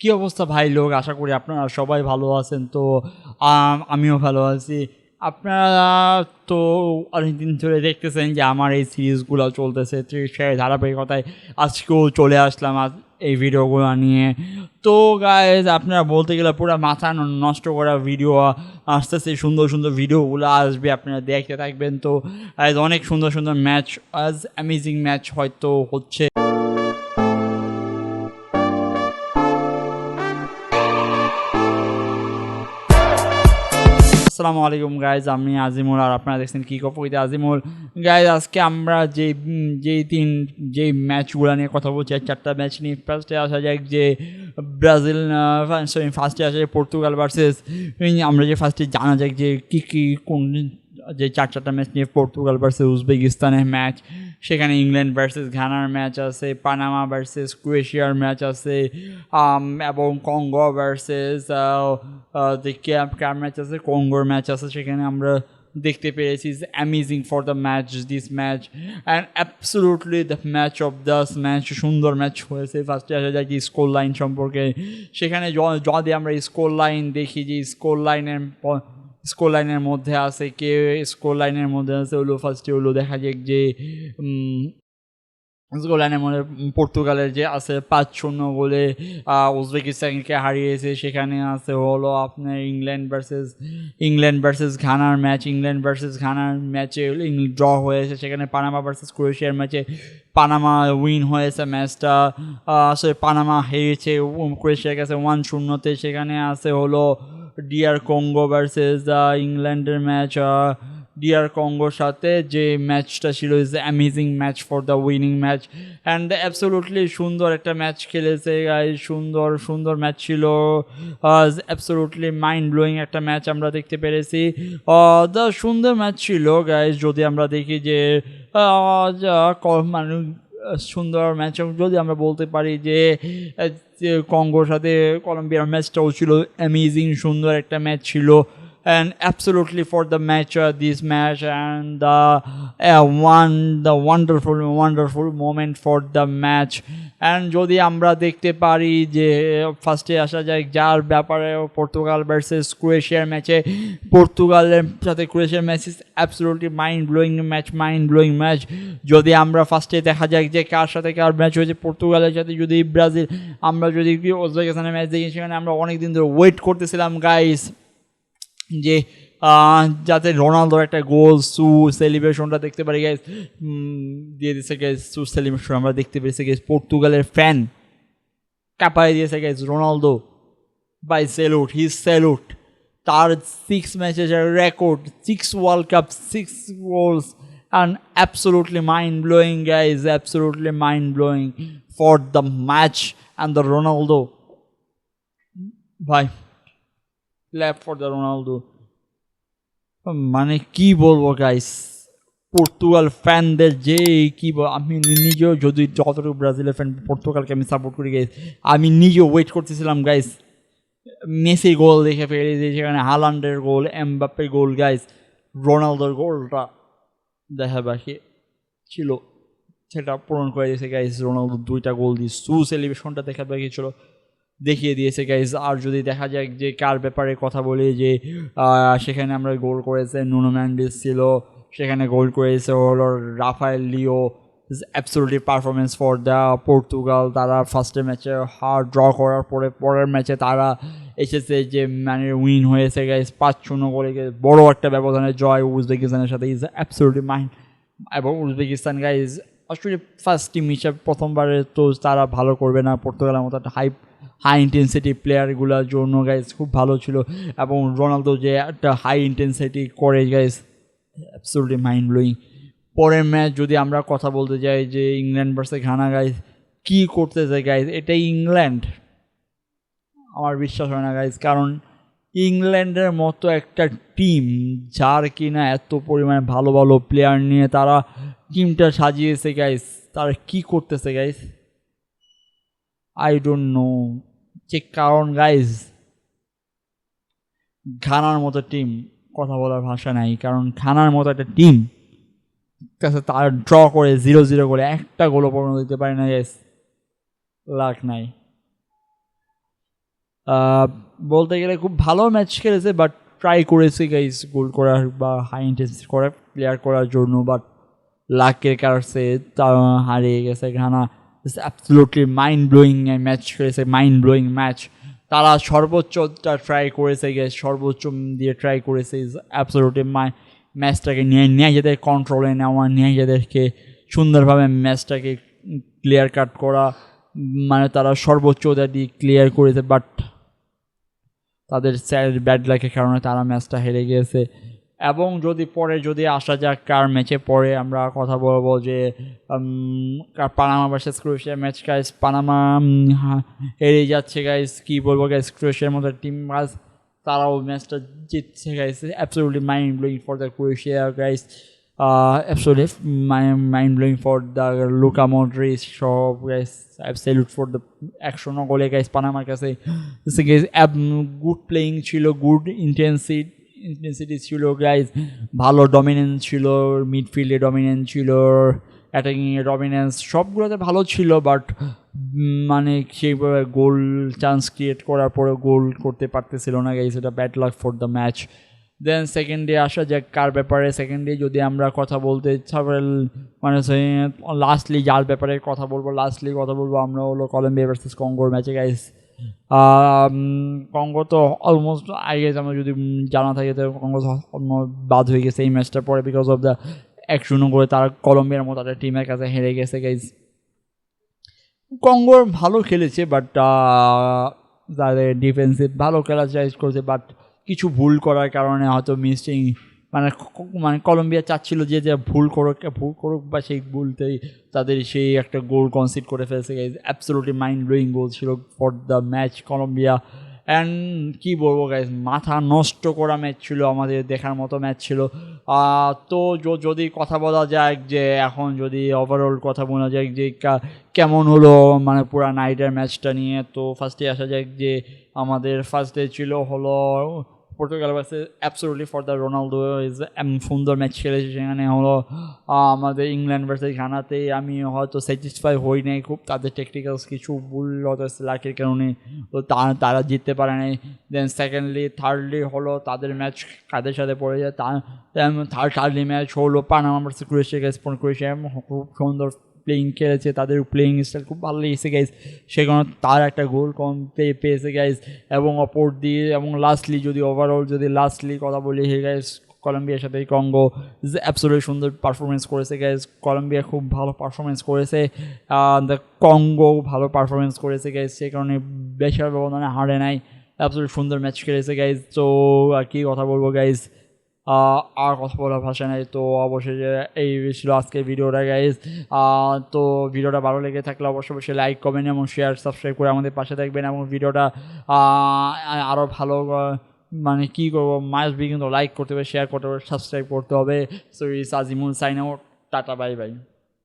কি অবস্থা ভাই লোক? আশা করি আপনারা সবাই ভালো আছেন। তো আমিও ভালো আছি। আপনারা তো অনেকদিন ধরে দেখতেছেন যে আমার এই সিরিজগুলো চলতেছে। তো সেই ধারাবাহিকতায় আজকেও চলে আসলাম এই ভিডিওগুলো নিয়ে। তো গাইজ আপনারা বলতে গেলে পুরো মাথা নষ্ট করা ভিডিও আসতেছে, সুন্দর সুন্দর ভিডিওগুলো আসবে, আপনারা দেখতে থাকবেন। তো আজ অনেক সুন্দর সুন্দর ম্যাচ, আজ অ্যামেজিং ম্যাচ হয়তো হচ্ছে। আসসালামু আলাইকুম গাইজ, আমি আজিমুল আর আপনারা দেখছেন কি কপইতে আজিমুল। গাইজ আজকে আমরা যেই ম্যাচগুলো নিয়ে কথা বলছি, চারটা ম্যাচ নিয়ে। ফার্স্টে আসা যাক যে ব্রাজিল, ফার্স্টে আসা যায় পর্তুগাল ভার্সেস, আমরা যে ফার্স্টে জানা যাক যে কী কোন যে চারটা ম্যাচ নিয়ে। পর্তুগাল ভার্সেস উজবেকিস্তানের ম্যাচ, সেখানে ইংল্যান্ড ভার্সেস ঘানার ম্যাচ আছে, পানামা ভার্সেস ক্রোয়েশিয়ার ম্যাচ আছে, এবং কঙ্গো ভার্সেস যে ক্যাম ম্যাচ আছে, কঙ্গোর ম্যাচ আছে। সেখানে আমরা দেখতে পেরেছি amazing for the match, this match and absolutely the match of the match, সুন্দর ম্যাচ হয়েছে। ফার্স্টে আসা যায় যে স্কোর লাইন সম্পর্কে। সেখানে যদি আমরা স্কোর লাইন দেখি, যে স্কোর লাইনের মধ্যে আছে হলো ফার্স্টে হলো দেখা যাক যে স্কোর লাইনের মধ্যে পর্তুগালের যে আছে 5-0 গোলে উজবেকিস্তানকে হারিয়েছে। সেখানে আছে হলো আপনার ইংল্যান্ড ভার্সেস ঘানার ম্যাচে ড্র হয়েছে। সেখানে পানামা ভার্সেস ক্রোয়েশিয়ার ম্যাচে পানামা উইন হয়েছে ম্যাচটা, পানামা হেরেছে ক্রোয়েশিয়ার কাছে 1-0-তে। সেখানে আছে হলো ডিআর কঙ্গো ভার্সেস ইংল্যান্ডের ম্যাচ, ডিআর কঙ্গোর সাথে যে ম্যাচটা ছিল, is amazing match for the winning match and absolutely সুন্দর একটা ম্যাচ খেলেছে গাইজ। সুন্দর ম্যাচ ছিল, অ্যাবসোলুটলি মাইন্ড ব্লোয়িং একটা ম্যাচ আমরা দেখতে পেরেছি। দ্য সুন্দর ম্যাচ ছিল গাইজ। যদি আমরা দেখি যে মানে সুন্দর ম্যাচ, যদি আমরা বলতে পারি যে কঙ্গোর সাথে কলম্বিয়ার ম্যাচটাও ছিল অ্যামেজিং, সুন্দর একটা ম্যাচ ছিল। And absolutely for the match, this match and the wonderful moment for the match. And যদি আমরা দেখতে পারি যে ফার্স্টে আসা যায় যার ব্যাপারে, পর্তুগাল ভার্সেস ক্রোয়েশিয়ার ম্যাচে, পর্তুগালের সাথে ক্রোয়েশিয়ার match is absolutely mind blowing match. যদি আমরা ফার্স্টে দেখা যায় যে কার সাথে কার ম্যাচ হয়েছে, পর্তুগালের সাথে যদি ব্রাজিল, আমরা যদি উজবেকিস্তানের ম্যাচ দেখি, সেখানে আমরা অনেকদিন ধরে ওয়েট করতেছিলাম গাইস যে যাতে রোনালদোর একটা গোল সেলিব্রেশনটা দেখতে পারি গাইজ, দিয়ে দিয়েছে গাইজ সেলিব্রেশন আমরা দেখতে পেরেছি গাইজ। পর্তুগালের ফ্যান কাঁপাই দিয়েছে গাইজ রোনালদো, বাই স্যালুট। তার 6 ম্যাচের record, 6 world cup, 6 goals, and absolutely mind blowing guys, absolutely mind blowing for the match and the Ronaldo ভাই, ল্যাপ ফর দ্য রোনালদো। মানে কি বলবো গাইস, পর্তুগাল ফ্যানদের যে কি আমি নিজেও, যদি যতটুকু ব্রাজিলের ফ্যান পর্তুগালকে আমি সাপোর্ট করি গাইস, আমি নিজেও ওয়েট করতেছিলাম গাইস মেসি গোল দেখে ফেলেছি, সেখানে হালান্ডের গোল, এমবাপ্পের গোল গাইস, রোনালদোর গোলটা দেখা বাকি ছিল, সেটা পূরণ করে দিয়েছে গাইস। রোনালদো 2টা গোল দিয়ে সেলিব্রেশনটা দেখা বাকি ছিল, দেখিয়ে দিয়েছে গাইজ। আর যদি দেখা যায় যে কার ব্যাপারে কথা বলি, যে সেখানে আমরা গোল করেছে নুনো ম্যান্ডিস ছিল, সেখানে গোল করেছে হলো Rafael Leao. Absolutely performance for the Portugal. তারা ফার্স্টের ম্যাচে ড্র করার পরের ম্যাচে তারা এসেছে যে মানে উইন হয়েছে গাইজ 5-0 গোলে, বড় একটা ব্যবধানে জয় উজবেকিস্তানের সাথে, ইজ অ্যাবসোলুটলি মাইন্ড। এবং উজবেকিস্তান গাইজ আসলে ফার্স্ট টিম হিসাবে প্রথমবারে তো তারা ভালো করবে না, পর্তুগালের মতো একটা হাই ইন্টেন্সিটি প্লেয়ারগুলোর জন্য গাইজ খুব ভালো ছিল। এবং রোনালদো যে একটা হাই ইন্টেন্সিটি করে গাইজ, অ্যাবসোলুটলি মাইন্ড ব্লোয়িং। পরের ম্যাচ যদি আমরা কথা বলতে যাই যে ইংল্যান্ড ভার্সেস ঘানা গাইজ, কী করতেছে গাইজ, এটাই ইংল্যান্ড? আমার বিশ্বাস হয় না গাইজ, কারণ ইংল্যান্ডের মতো একটা টিম, যার কিনা এত পরিমাণে ভালো ভালো প্লেয়ার নিয়ে তারা টিমটা সাজিয়েছে গাইজ, তারা কী করতেছে গাইজ, আই ডোন্ট নো। যে কারণ গাইজ, ঘানার মতো টিম, কথা বলার ভাষা নাই, কারণ ঘানার মতো একটা টিম কাছে তার ড্র করে 0-0 করে একটা গোলও পর্যন্ত দিতে পারে না গাইজ, লাখ নাই। বলতে গেলে খুব ভালো ম্যাচ খেলেছে, বাট ট্রাই করেছে গাইস গোল করার বা হাই ইন্টেন্সিটি করা প্লেয়ার করার জন্য, বাট লাকের কারণে তা হারিয়ে গেছে Ghana. Absolutely mind blowing match খেলেছে, মাইন্ড ব্লোয়িং ম্যাচ। তারা সর্বোচ্চটা ট্রাই করেছে গাইস, সর্বোচ্চ দিয়ে ট্রাই করেছে। ইজ অ্যাবসলিউটলি ম্যাচটাকে নিয়ে যেতে কন্ট্রোলে নেওয়া, নিয়ে যেদেরকে সুন্দরভাবে ম্যাচটাকে ক্লিয়ার কাট করা, মানে তারা সর্বোচ্চটা দিয়ে ক্লিয়ার করেছে, বাট তাদের ব্যাড লাকের কারণে তারা ম্যাচটা হেরে গিয়েছে। এবং যদি আসা যাক কার ম্যাচে পরে আমরা কথা বলবো যে Panama versus Croatia match guys, Panama হেরে যাচ্ছে গাইস, কি বলবো গাইস, ক্রোয়েশিয়ার মতো টিম গাইস তারাও ম্যাচটা জিতছে guys. Absolutely mind blowing for the Croatia guys, absolutely mind blowing for the Luka Modric সব গাইস, অ্যাবসলিউট ফর দ্য 100 গোলে গাইস পানামার কাছে। গুড প্লেয়িং ছিল, গুড ইন্টেন্সিটি ছিল গাইজ, ভালো ডমিনেন্স ছিল, মিডফিল্ডে ডমিনেন্স ছিল, অ্যাটাকিংয়ে ডমিনেন্স, সবগুলোতে ভালো ছিল, বাট মানে সেইভাবে গোল চান্স ক্রিয়েট করার পরে গোল করতে পারতেছিল না গাইজ। এটা bad luck for the match. Then second day আসা যাক কার ব্যাপারে। সেকেন্ড ডে যদি আমরা কথা বলতে মানে লাস্টলি যার ব্যাপারে কথা বলবো আমরা হলো কলম্বিয়া ভার্সেস কঙ্গোর ম্যাচে গাইজ। কঙ্গো তো অলমোস্ট আগে আমরা যদি জানা থাকে তো কঙ্গো বাদ হয়ে গেছে এই ম্যাচটার পরে, বিকজ অফ দ্য 1-0 করে তারা কলম্বিয়ার মতো একটা টিমের কাছে হেরে গেছে গাইজ। কঙ্গোর ভালো খেলেছে, বাট তাদের ডিফেন্সিভ ভালো খেলা চাইজ করেছে, বাট কিছু ভুল করার কারণে হয়তো মিসিং, মানে কলম্বিয়া চাচ্ছিল যে ভুল করুক বা সেই ভুলতেই তাদের সেই একটা গোল কনসিড করে ফেলছে guys. Absolutely mind blowing goal ছিল for the match Colombia. And কী বলবো গাইজ, মাথা নষ্ট করা ম্যাচ ছিল, আমাদের দেখার মতো ম্যাচ ছিল। তো যদি কথা বলা যায় যে এখন যদি ওভারঅল কথা বলা যায় যে কেমন হলো মানে পুরো নাইটের ম্যাচটা নিয়ে, তো ফার্স্টে আসা যায় যে আমাদের ফার্স্ট ডে ছিল হলো Portugal versus absolutely for the Ronaldo is সুন্দর ম্যাচ খেলেছে। সেখানে হলো আমাদের ইংল্যান্ড ভার্সেস ঘানাতেই আমি হয়তো স্যাটিসফাই হই নাই খুব, তাদের টেকনিক্যালস কিছু ভুল হয়তো লাকের কারণে তো তারা জিততে পারে নাই। দেন থার্ডলি হলো তাদের ম্যাচ কাদের সাথে পড়ে যায়, থার্ডলি ম্যাচ হলো পানামা ভার্সেস ক্রোয়েশিয়া। ক্রোয়েশিয়া খুব সুন্দর প্লেয়িং খেলেছে, তাদের প্লেয়িং স্টাইল খুব ভালো লেগেছে গাইজ, সেখানে তার একটা গোল কম পেয়েছে গাইজ। এবং অপর দিয়ে এবং লাস্টলি কথা বলি হে গাইজ, কলম্বিয়ার সাথে কঙ্গো অ্যাবসলিউটলি সুন্দর পারফরমেন্স করেছে গাইজ। কলম্বিয়া খুব ভালো পারফরমেন্স করেছে, দ্য কঙ্গো ভালো পারফরমেন্স করেছে গাইজ, সেই কারণে বেশির ব্যবধানে হারে নাই, অ্যাবসলিউটলি সুন্দর ম্যাচ খেলেছে গাইজ। তো আর কি কথা বলবো গাইজ, আর কথা বলার ভাষা নেই। তো অবশ্যই এই ছিল আজকের ভিডিওটা গাইজ। তো ভিডিওটা ভালো লেগে থাকলে অবশ্যই লাইক কমেন্ট এবং শেয়ার সাবস্ক্রাইব করে আমাদের পাশে থাকবেন, এবং ভিডিওটা আরও ভালো মানে কী করবো মাস্ট বি কিন্তু লাইক করতে হবে, শেয়ার করতে হবে, সাবস্ক্রাইব করতে হবে। So is Azimul sign out, tata bye by.